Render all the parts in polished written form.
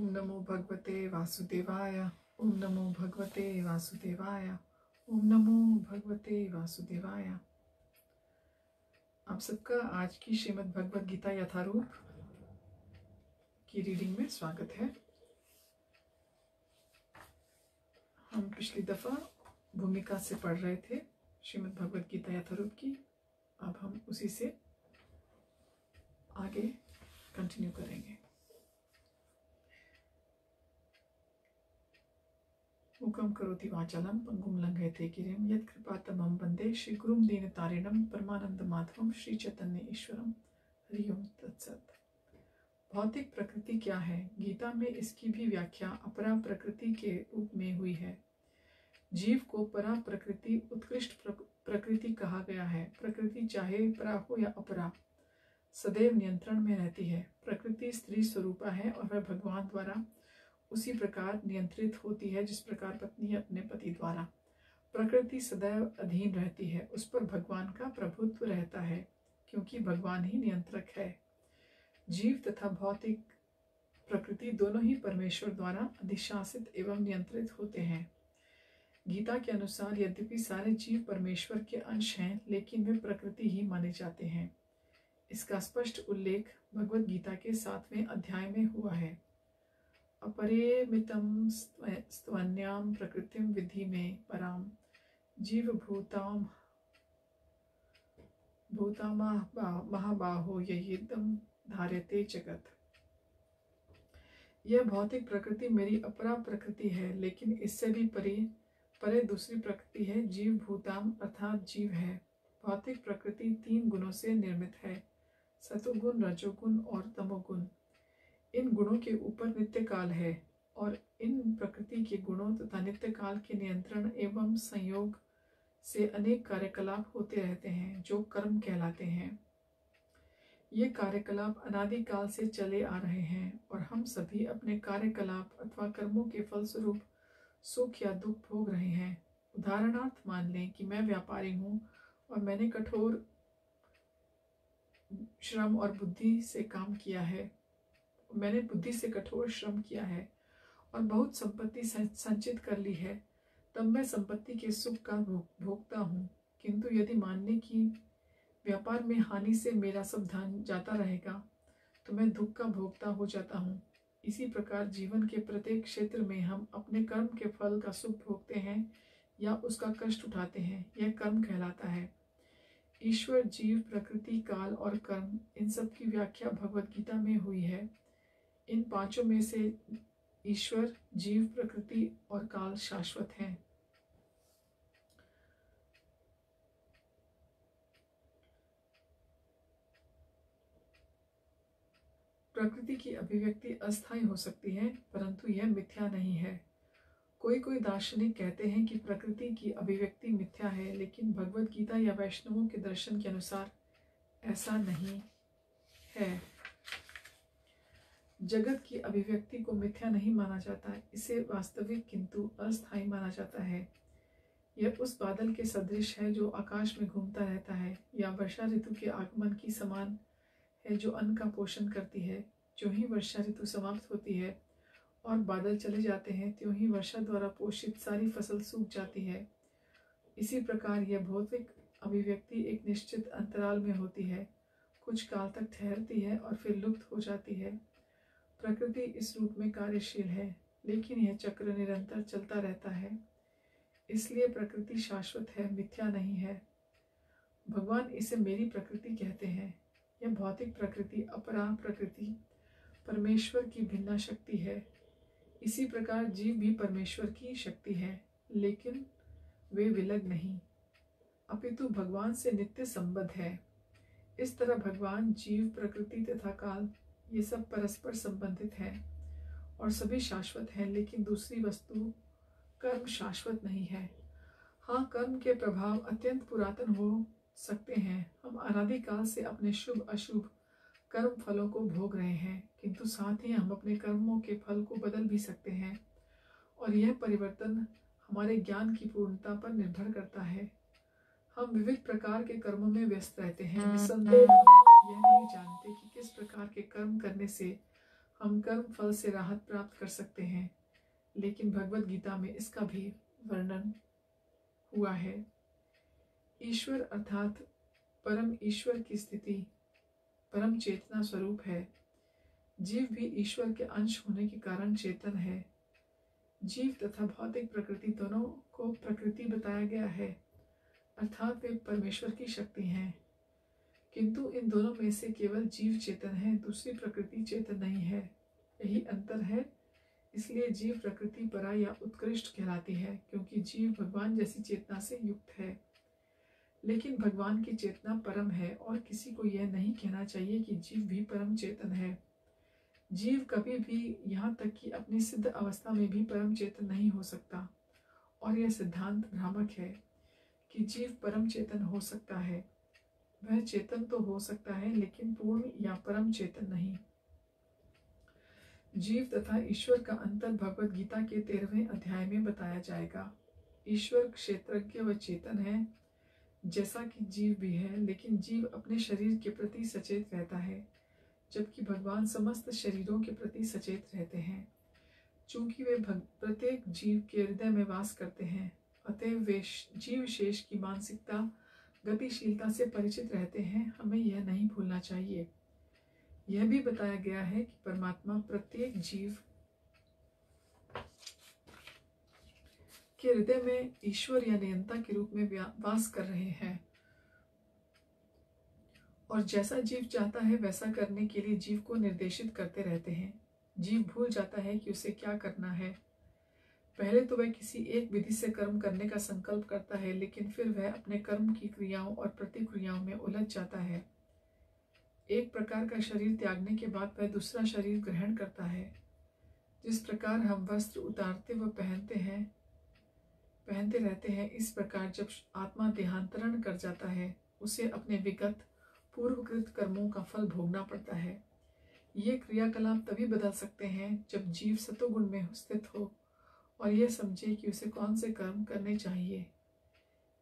ओम नमो भगवते वासुदेवाय। ओम नमो भगवते वासुदेवाय। ओम नमो भगवते वासुदेवाय। आप सबका आज की श्रीमद् भगवद गीता यथारूप की रीडिंग में स्वागत है। हम पिछली दफा भूमिका से पढ़ रहे थे श्रीमद् भगवद गीता यथारूप की। अब हम उसी से आगे कंटिन्यू करेंगे। मुखं करोति वाचालं पंगुं लंघयते गिरिं यत्कृपातमहं वन्दे श्रीगुरुं दीनतारिणं परमानंदमाधवं श्री चैतन्य ईश्वरं। हरि ओम तत्सत। भौतिक प्रकृति क्या है? गीता में इसकी भी व्याख्या अपरा प्रकृति के रूप में हुई है। जीव को परा प्रकृति, उत्कृष्ट प्रकृति कहा गया है। प्रकृति चाहे परा हो या अपरा, सदैव नियंत्रण में रहती है। प्रकृति स्त्री स्वरूपा है और वह भगवान द्वारा उसी प्रकार नियंत्रित होती है जिस प्रकार पत्नी अपने पति द्वारा। प्रकृति सदैव अधीन रहती है, उस पर भगवान का प्रभुत्व रहता है क्योंकि भगवान ही नियंत्रक है। जीव तथा भौतिक प्रकृति दोनों ही परमेश्वर द्वारा अधिशासित एवं नियंत्रित होते हैं। गीता के अनुसार यद्यपि सारे जीव परमेश्वर के अंश हैं, लेकिन वे प्रकृति ही माने जाते हैं। इसका स्पष्ट उल्लेख भगवद गीता के 7वें अध्याय में हुआ है। अपरिमितं स्त्वन्यां प्रकृतिं विधि में पराम जीवभूतां महाबाहो ययेदं धार्यते जगत। यह भौतिक प्रकृति मेरी अपरा प्रकृति है, लेकिन इससे भी परे दूसरी प्रकृति है, जीव भूताम अर्थात जीव है। भौतिक प्रकृति 3 गुणों से निर्मित है, सतोगुण, रजोगुण और तमोगुण। इन गुणों के ऊपर नित्य काल है और इन प्रकृति के गुणों तथा नित्य काल के नियंत्रण एवं संयोग से अनेक कार्यकलाप होते रहते हैं जो कर्म कहलाते हैं। ये कार्यकलाप अनादि काल से चले आ रहे हैं और हम सभी अपने कार्यकलाप अथवा कर्मों के फलस्वरूप सुख या दुख भोग रहे हैं। उदाहरणार्थ मान लें कि मैं व्यापारी हूँ और मैंने कठोर श्रम और बुद्धि से काम किया है। मैंने बुद्धि से कठोर श्रम किया है और बहुत संपत्ति संचित कर ली है, तब मैं संपत्ति के सुख का भोगता हूँ। किंतु यदि मानने की व्यापार में हानि से मेरा सब धन जाता रहेगा तो मैं दुख का भोगता हो जाता हूँ। इसी प्रकार जीवन के प्रत्येक क्षेत्र में हम अपने कर्म के फल का सुख भोगते हैं या उसका कष्ट उठाते हैं। यह कर्म कहलाता है। ईश्वर, जीव, प्रकृति, काल और कर्म, इन सब की व्याख्या भगवद गीता में हुई है। इन 5 में से ईश्वर, जीव, प्रकृति और काल शाश्वत हैं। प्रकृति की अभिव्यक्ति अस्थायी हो सकती है, परंतु यह मिथ्या नहीं है। कोई दार्शनिक कहते हैं कि प्रकृति की अभिव्यक्ति मिथ्या है, लेकिन भगवद गीता या वैष्णवों के दर्शन के अनुसार ऐसा नहीं है। जगत की अभिव्यक्ति को मिथ्या नहीं माना जाता, इसे वास्तविक किंतु अस्थायी माना जाता है। यह उस बादल के सदृश है जो आकाश में घूमता रहता है, या वर्षा ऋतु के आगमन की समान है जो अन्न का पोषण करती है। जो ही वर्षा ऋतु समाप्त होती है और बादल चले जाते हैं, त्यों ही वर्षा द्वारा पोषित सारी फसल सूख जाती है। इसी प्रकार यह भौतिक अभिव्यक्ति एक निश्चित अंतराल में होती है, कुछ काल तक ठहरती है और फिर लुप्त हो जाती है। प्रकृति इस रूप में कार्यशील है, लेकिन यह चक्र निरंतर चलता रहता है। इसलिए प्रकृति शाश्वत है, मिथ्या नहीं है। भगवान इसे मेरी प्रकृति कहते हैं। यह भौतिक प्रकृति अपरा प्रकृति परमेश्वर की भिन्न शक्ति है। इसी प्रकार जीव भी परमेश्वर की शक्ति है, लेकिन वे विलग नहीं, अपितु भगवान से नित्य संबद्ध है। इस तरह भगवान, जीव, प्रकृति तथा काल, ये सब परस्पर संबंधित हैं और सभी शाश्वत हैं, लेकिन दूसरी वस्तु कर्म शाश्वत नहीं है। हाँ, कर्म के प्रभाव अत्यंत पुरातन हो सकते हैं। हम अनादिकाल से अपने शुभ अशुभ कर्म फलों को भोग रहे हैं, किंतु साथ ही हम अपने कर्मों के फल को बदल भी सकते हैं और यह परिवर्तन हमारे ज्ञान की पूर्णता पर निर्भर करता है। हम विविध प्रकार के कर्मों में व्यस्त रहते हैं। निस्संदेह हम यह नहीं जानते कि किस प्रकार के कर्म करने से हम कर्म फल से राहत प्राप्त कर सकते हैं, लेकिन भगवत गीता में इसका भी वर्णन हुआ है। ईश्वर अर्थात परम ईश्वर की स्थिति परम चेतना स्वरूप है। जीव भी ईश्वर के अंश होने के कारण चेतन है। जीव तथा भौतिक प्रकृति दोनों को प्रकृति बताया गया है, अर्थात वे परमेश्वर की शक्ति हैं, किंतु इन दोनों में से केवल जीव चेतन है, दूसरी प्रकृति चेतन नहीं है। यही अंतर है। इसलिए जीव प्रकृति परा या उत्कृष्ट कहलाती है, क्योंकि जीव भगवान जैसी चेतना से युक्त है। लेकिन भगवान की चेतना परम है और किसी को यह नहीं कहना चाहिए कि जीव भी परम चेतन है। जीव कभी भी, यहाँ तक कि अपनी सिद्ध अवस्था में भी परम चेतन नहीं हो सकता, और यह सिद्धांत भ्रामक है कि जीव परम चेतन हो सकता है। वह चेतन तो हो सकता है, लेकिन पूर्ण या परम चेतन नहीं। जीव तथा ईश्वर का अंतर भगवत गीता के 13वें अध्याय में बताया जाएगा। ईश्वर क्षेत्रज्ञ व चेतन है, जैसा कि जीव भी है, लेकिन जीव अपने शरीर के प्रति सचेत रहता है, जबकि भगवान समस्त शरीरों के प्रति सचेत रहते हैं। चूंकि वे प्रत्येक जीव के हृदय में वास करते हैं, अतएव वे जीव शेष की मानसिकता गतिशीलता से परिचित रहते हैं। हमें यह नहीं भूलना चाहिए। यह भी बताया गया है कि परमात्मा प्रत्येक जीव के हृदय में ईश्वर या नियंता के रूप में वास कर रहे हैं, और जैसा जीव चाहता है वैसा करने के लिए जीव को निर्देशित करते रहते हैं। जीव भूल जाता है कि उसे क्या करना है। पहले तो वह किसी एक विधि से कर्म करने का संकल्प करता है, लेकिन फिर वह अपने कर्म की क्रियाओं और प्रतिक्रियाओं में उलझ जाता है। एक प्रकार का शरीर त्यागने के बाद वह दूसरा शरीर ग्रहण करता है। जिस प्रकार हम वस्त्र उतारते व पहनते रहते हैं, इस प्रकार जब आत्मा देहांतरण कर जाता है, उसे अपने विगत पूर्वकृत कर्मों का फल भोगना पड़ता है। ये क्रियाकलाप तभी बदल सकते हैं जब जीव सतोगुण में स्थित हो और यह समझे कि उसे कौन से कर्म करने चाहिए।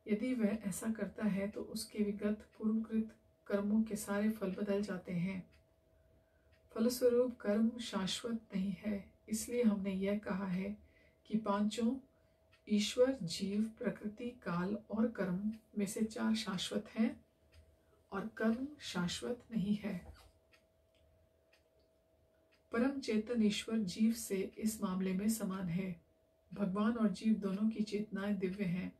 यदि वह ऐसा करता है तो उसके विगत पूर्वकृत कर्मों के सारे फल बदल जाते हैं। फलस्वरूप कर्म शाश्वत नहीं है। इसलिए हमने यह कहा है कि पांचों ईश्वर, जीव, प्रकृति, काल और कर्म में से 4 शाश्वत हैं और कर्म शाश्वत नहीं है। परम चेतन ईश्वर जीव से इस मामले में समान है। भगवान और जीव दोनों की चेतनाएं दिव्य हैं।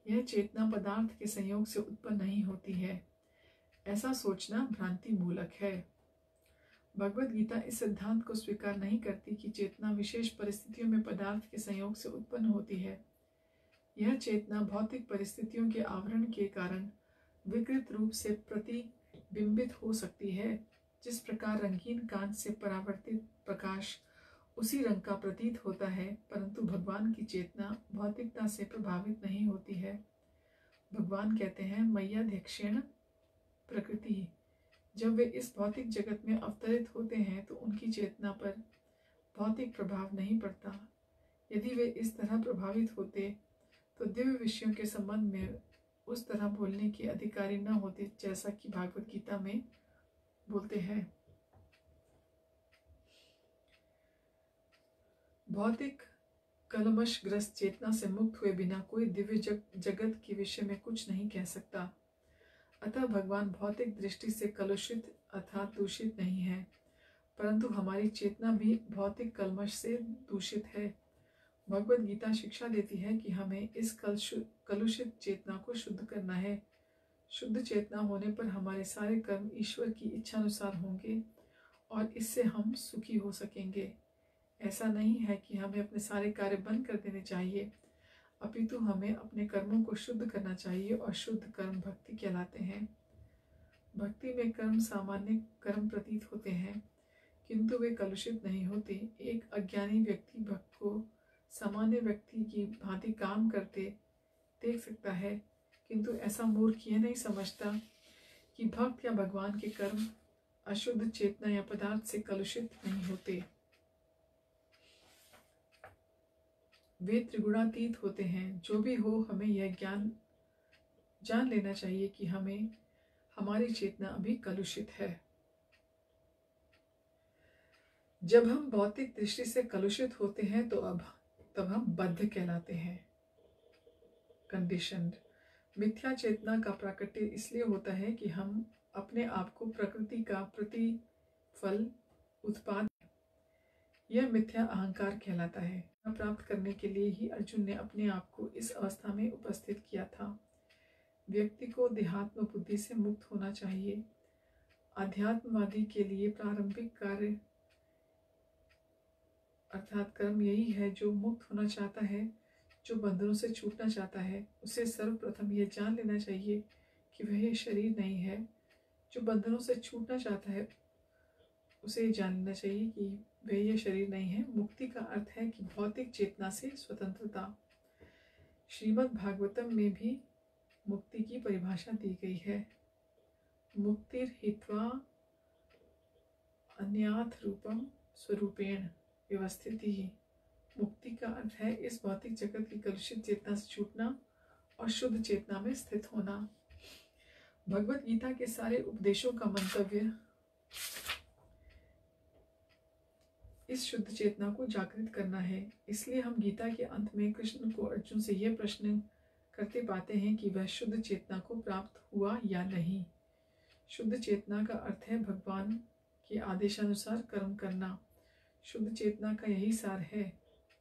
यह चेतना पदार्थ के संयोग से उत्पन्न नहीं होती है, ऐसा सोचना भ्रांति मूलक है। भगवत गीता इस सिद्धांत को स्वीकार नहीं करती कि चेतना विशेष परिस्थितियों में पदार्थ के संयोग से उत्पन्न होती है। यह चेतना भौतिक परिस्थितियों के आवरण के कारण विकृत रूप से प्रतिबिंबित हो सकती है। जिस प्रकार रंगीन कांच से परावर्तित प्रकाश उसी रंग का प्रतीत होता है, परंतु भगवान की चेतना भौतिकता से प्रभावित नहीं होती है। भगवान कहते हैं, मय्याध्यक्षेण प्रकृति। जब वे इस भौतिक जगत में अवतरित होते हैं तो उनकी चेतना पर भौतिक प्रभाव नहीं पड़ता। यदि वे इस तरह प्रभावित होते तो दिव्य विषयों के संबंध में उस तरह बोलने के अधिकारी न होते, जैसा कि भागवत गीता में बोलते हैं। भौतिक कलमशग्रस्त चेतना से मुक्त हुए बिना कोई दिव्य जगत के विषय में कुछ नहीं कह सकता। अतः भगवान भौतिक दृष्टि से कलुषित अर्थात दूषित नहीं है, परंतु हमारी चेतना भी भौतिक कलमश से दूषित है। भगवत गीता शिक्षा देती है कि हमें इस कलुषित चेतना को शुद्ध करना है। शुद्ध चेतना होने पर हमारे सारे कर्म ईश्वर की इच्छा अनुसार होंगे और इससे हम सुखी हो सकेंगे। ऐसा नहीं है कि हमें अपने सारे कार्य बंद कर देने चाहिए, अपितु हमें अपने कर्मों को शुद्ध करना चाहिए, और शुद्ध कर्म भक्ति कहलाते हैं। भक्ति में कर्म सामान्य कर्म प्रतीत होते हैं, किंतु वे कलुषित नहीं होते। एक अज्ञानी व्यक्ति भक्त को सामान्य व्यक्ति की भांति काम करते देख सकता है, किंतु ऐसा मूर्ख यह नहीं समझता कि भक्त या भगवान के कर्म अशुद्ध चेतना या पदार्थ से कलुषित नहीं होते। वे त्रिगुणातीत होते हैं। जो भी हो, हमें यह ज्ञान जान लेना चाहिए कि हमारी चेतना अभी कलुषित है। जब हम भौतिक दृष्टि से कलुषित होते हैं तो तब हम बद्ध कहलाते हैं, कंडीशनड। मिथ्या चेतना का प्राकट्य इसलिए होता है कि हम अपने आप को प्रकृति का प्रतिफल उत्पाद, यह मिथ्या अहंकार कहलाता है। प्राप्त करने के लिए ही अर्जुन ने अपने आप को इस अवस्था में उपस्थित किया था। व्यक्ति को देहात्म बुद्धि से मुक्त होना चाहिए। अध्यात्मवादी के लिए प्रारंभिक कार्य अर्थात कर्म यही है। जो मुक्त होना चाहता है, जो बंधनों से छूटना चाहता है, उसे सर्वप्रथम यह जान लेना चाहिए कि वह शरीर नहीं है। जो बंधनों से छूटना चाहता है, उसे जान लेना चाहिए कि वह यह शरीर नहीं है। मुक्ति का अर्थ है कि भौतिक चेतना से स्वतंत्रता। श्रीमद् भागवतम में भी मुक्ति की परिभाषा दी गई है। मुक्तिर हित्वा अन्याथ रूपम स्वरूपेण व्यवस्थिति। मुक्ति का अर्थ है इस भौतिक जगत की कलुषित चेतना से छूटना और शुद्ध चेतना में स्थित होना। भगवत गीता के सारे उपदेशों का मंतव्य इस शुद्ध चेतना को जागृत करना है। इसलिए हम गीता के अंत में कृष्ण को अर्जुन से यह प्रश्न करते पाते हैं कि वह शुद्ध चेतना को प्राप्त हुआ या नहीं। शुद्ध चेतना का अर्थ है भगवान के आदेशानुसार कर्म करना। शुद्ध चेतना का यही सार है।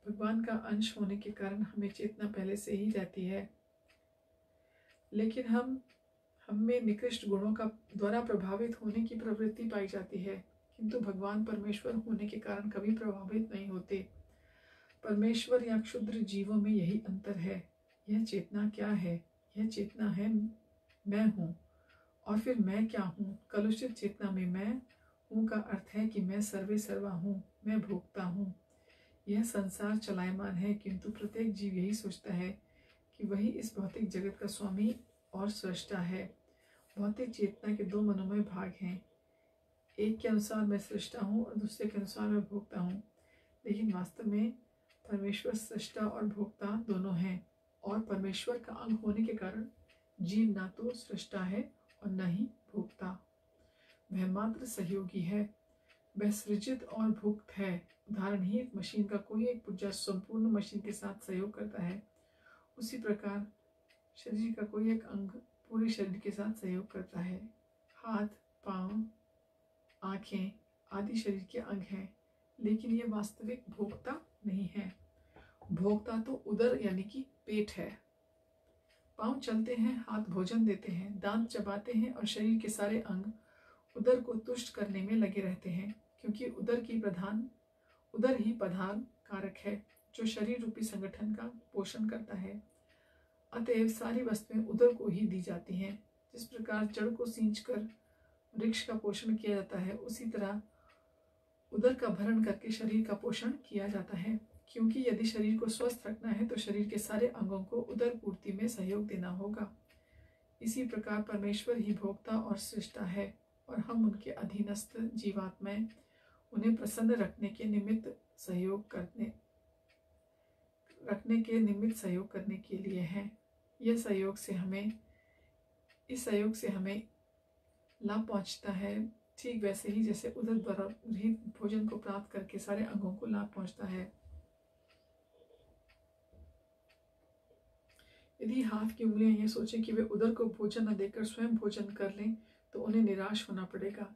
भगवान का अंश होने के कारण हमें चेतना पहले से ही रहती है, लेकिन हम में निकृष्ट गुणों का द्वारा प्रभावित होने की प्रवृत्ति पाई जाती है, किंतु भगवान परमेश्वर होने के कारण कभी प्रभावित नहीं होते। परमेश्वर या क्षुद्र जीवों में यही अंतर है। यह चेतना क्या है? यह चेतना है मैं हूँ। और फिर मैं क्या हूँ? कलुषित चेतना में मैं हूँ का अर्थ है कि मैं सर्वे सर्वा हूँ, मैं भोगता हूँ। यह संसार चलायमान है, किंतु प्रत्येक जीव यही सोचता है कि वही इस भौतिक जगत का स्वामी और सृष्टा है। भौतिक चेतना के दो मनोमय भाग हैं। एक के अनुसार मैं सृष्टा हूँ और दूसरे के अनुसार मैं भोगता हूँ, लेकिन वास्तव में परमेश्वर सृष्टा और भोक्ता दोनों हैं। और परमेश्वर का अंग होने के कारण जीव ना तो सृष्टा है और न ही भोक्ता, वह मात्र सहयोगी है। वह सृजित और भुक्त है। उदाहरण ही एक मशीन का कोई एक पुर्जा संपूर्ण मशीन के साथ सहयोग करता है, उसी प्रकार शरीर का कोई एक अंग पूरे शरीर के साथ सहयोग करता है। हाथ, पांव, आँखें आदि शरीर के अंग हैं, लेकिन ये वास्तविक भोक्ता नहीं है। भोक्ता तो उदर यानी कि पेट है। पांव चलते हैं, हाथ भोजन देते हैं, दांत चबाते हैं और शरीर के सारे अंग उदर को तुष्ट करने में लगे रहते हैं, क्योंकि उदर ही प्रधान कारक है जो शरीर रूपी संगठन का पोषण करता है। अतएव सारी वस्तुएं उदर को ही दी जाती हैं। जिस प्रकार जड़ को सींचकर वृक्ष का पोषण किया जाता है, उसी तरह उदर का भरण करके शरीर का पोषण किया जाता है। क्योंकि यदि शरीर को स्वस्थ रखना है तो शरीर के सारे अंगों को उदर पूर्ति में सहयोग देना होगा। इसी प्रकार परमेश्वर ही भोक्ता और सृष्टा है और हम उनके अधीनस्थ जीवात्माएं उन्हें प्रसन्न रखने के निमित्त सहयोग करने के लिए हैं। इस सहयोग से हमें लाभ पहुंचता है, ठीक वैसे ही जैसे उदर द्वारा भोजन को प्राप्त करके सारे अंगों को लाभ पहुंचता है। यदि हाथ की उंगलियां यह सोचें कि वे उदर को भोजन न देकर स्वयं भोजन कर लें तो उन्हें निराश होना पड़ेगा।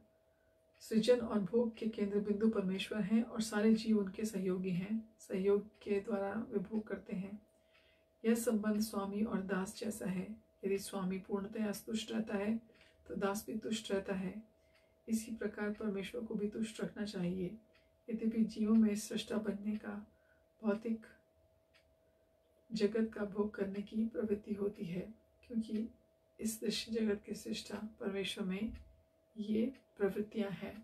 सृजन और भोग के केंद्र बिंदु परमेश्वर हैं और सारे जीव उनके सहयोगी हैं। सहयोग के द्वारा वे भोग करते हैं। यह संबंध स्वामी और दास जैसा है। यदि स्वामी पूर्णतया तुष्ट रहता है तो दास भी तुष्ट रहता है। इसी प्रकार परमेश्वर को भी तुष्ट रखना चाहिए। यद्यपि जीवों में सृष्टा बनने का, भौतिक जगत का भोग करने की प्रवृत्ति होती है, क्योंकि इस दृश्य जगत के सृष्टा परमेश्वर में ये प्रवृत्तियां हैं।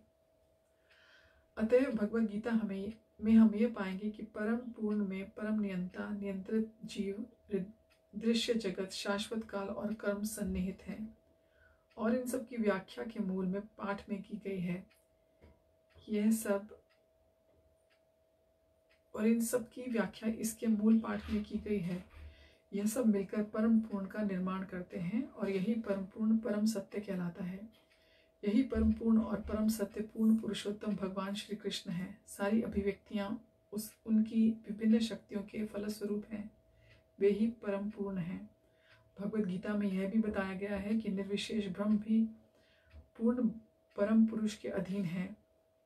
अतएव भगवद गीता में हम ये पाएंगे कि परम पूर्ण में परम नियंता नियंत्रित जीव, दृश्य जगत, शाश्वत काल और कर्म सन्निहित हैं। और इन सब की व्याख्या के मूल में पाठ में की गई है। इन सब की व्याख्या इसके मूल पाठ में की गई है। यह सब मिलकर परम पूर्ण का निर्माण करते हैं और यही परम पूर्ण परम सत्य कहलाता है। यही परम पूर्ण और परम सत्य पूर्ण पुरुषोत्तम भगवान श्री कृष्ण हैं। सारी अभिव्यक्तियां उनकी विभिन्न शक्तियों के फलस्वरूप हैं। वे ही परम पूर्ण हैं। भगवद गीता में यह भी बताया गया है कि निर्विशेष ब्रह्म भी पूर्ण परम पुरुष के अधीन है।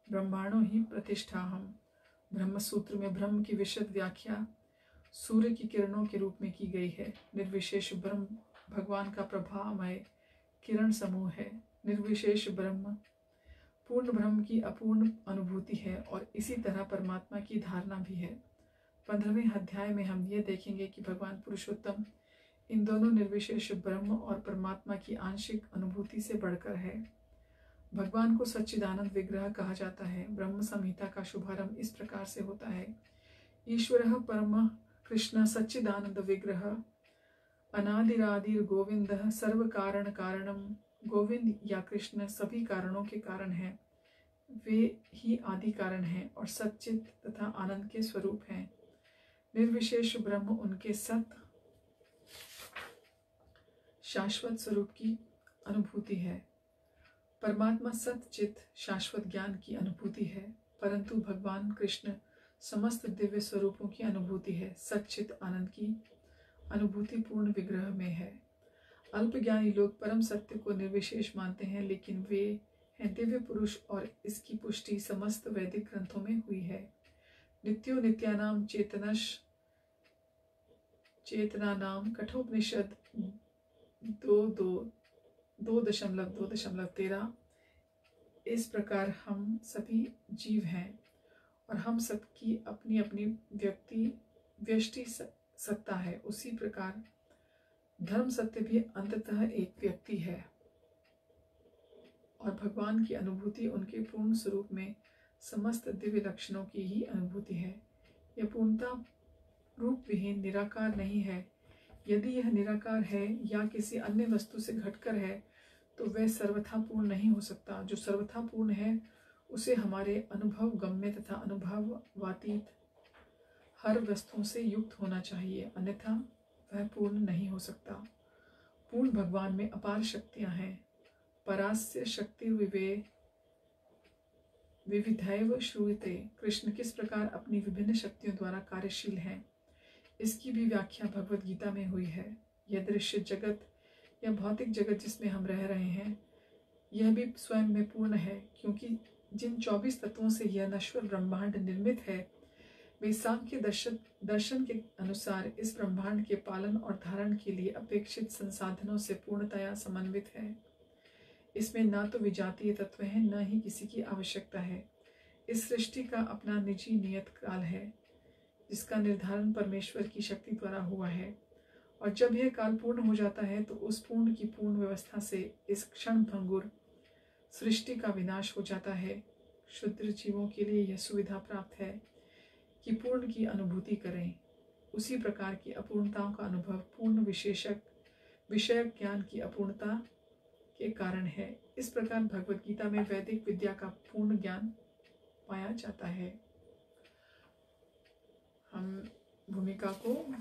ब्रह्मांडो ही प्रतिष्ठा हम। ब्रह्म सूत्र में ब्रह्म की विशद व्याख्या सूर्य की किरणों के रूप में की गई है। निर्विशेष ब्रह्म भगवान का प्रभामय किरण समूह है। निर्विशेष ब्रह्म पूर्ण ब्रह्म की अपूर्ण अनुभूति है और इसी तरह परमात्मा की धारणा भी है। 15वें अध्याय में हम ये देखेंगे कि भगवान पुरुषोत्तम इन दोनों निर्विशेष ब्रह्म और परमात्मा की आंशिक अनुभूति से बढ़कर है। भगवान को सच्चिदानंद विग्रह कहा जाता है। ब्रह्म संहिता का शुभारंभ इस प्रकार से होता है। ईश्वरः परम कृष्ण सच्चिदानंद विग्रह अनादिरादिर गोविंदः सर्व कारण कारणम। गोविंद या कृष्ण सभी कारणों के कारण हैं। वे ही आदि कारण हैं और सच्चित तथा आनंद के स्वरूप हैं। निर्विशेष ब्रह्म उनके सत शाश्वत स्वरूप की अनुभूति है। परमात्मा सच्चित शाश्वत ज्ञान की अनुभूति है, परंतु भगवान कृष्ण समस्त दिव्य स्वरूपों की अनुभूति है। सच्चित आनंद की अनुभूति पूर्ण विग्रह में है। अल्पज्ञानी लोग परम सत्य को निर्विशेष मानते हैं, लेकिन वे हैं दिव्य पुरुष और इसकी पुष्टि समस्त वैदिक ग्रंथों में हुई है। नित्यो नित्यानाम चेतनानाम कठोपनिषद 2.2.13। इस प्रकार हम सभी जीव हैं और हम सबकी अपनी अपनी व्यष्टि सत्ता है। उसी प्रकार धर्म सत्य भी अंततः एक व्यक्ति है और भगवान की अनुभूति उनके पूर्ण स्वरूप में समस्त दिव्य लक्षणों की ही अनुभूति है। यह पूर्णता रूप विहीन निराकार नहीं है। यदि यह निराकार है या किसी अन्य वस्तु से घटकर है तो वह सर्वथा पूर्ण नहीं हो सकता। जो सर्वथा पूर्ण है उसे हमारे अनुभव गम्य तथा अनुभवातीत हर वस्तुओं से युक्त होना चाहिए, अन्यथा वह पूर्ण नहीं हो सकता। पूर्ण भगवान में अपार शक्तियां हैं। परास्य शक्ति विविधैव श्रूयते। कृष्ण किस प्रकार अपनी विभिन्न शक्तियों द्वारा कार्यशील हैं, इसकी भी व्याख्या भगवद गीता में हुई है। यह दृश्य जगत या भौतिक जगत जिसमें हम रह रहे हैं, यह भी स्वयं में पूर्ण है, क्योंकि जिन 24 तत्वों से यह नश्वर ब्रह्मांड निर्मित है, वे सांख्य दर्शन के अनुसार इस ब्रह्मांड के पालन और धारण के लिए अपेक्षित संसाधनों से पूर्णतया समन्वित है। इसमें ना तो विजातीय तत्व है, न ही किसी की आवश्यकता है। इस सृष्टि का अपना निजी नियत काल है, जिसका निर्धारण परमेश्वर की शक्ति द्वारा हुआ है, और जब यह काल पूर्ण हो जाता है तो उस पूर्ण की पूर्ण व्यवस्था से इस क्षण भंगुर सृष्टि का विनाश हो जाता है। क्षुद्र जीवों के लिए यह सुविधा प्राप्त है कि पूर्ण की अनुभूति करें। उसी प्रकार की अपूर्णताओं का अनुभव पूर्ण विषयक ज्ञान की अपूर्णता के कारण है। इस प्रकार भगवद गीता में वैदिक विद्या का पूर्ण ज्ञान पाया जाता है। हम भूमिका को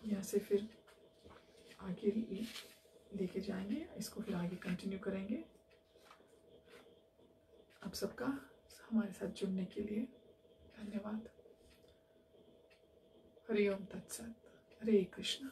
यहाँ से फिर आगे लेके जाएंगे, इसको फिर आगे कंटिन्यू करेंगे। आप सबका हमारे साथ जुड़ने के लिए धन्यवाद। हरि ओम तत्सत। हरे कृष्ण।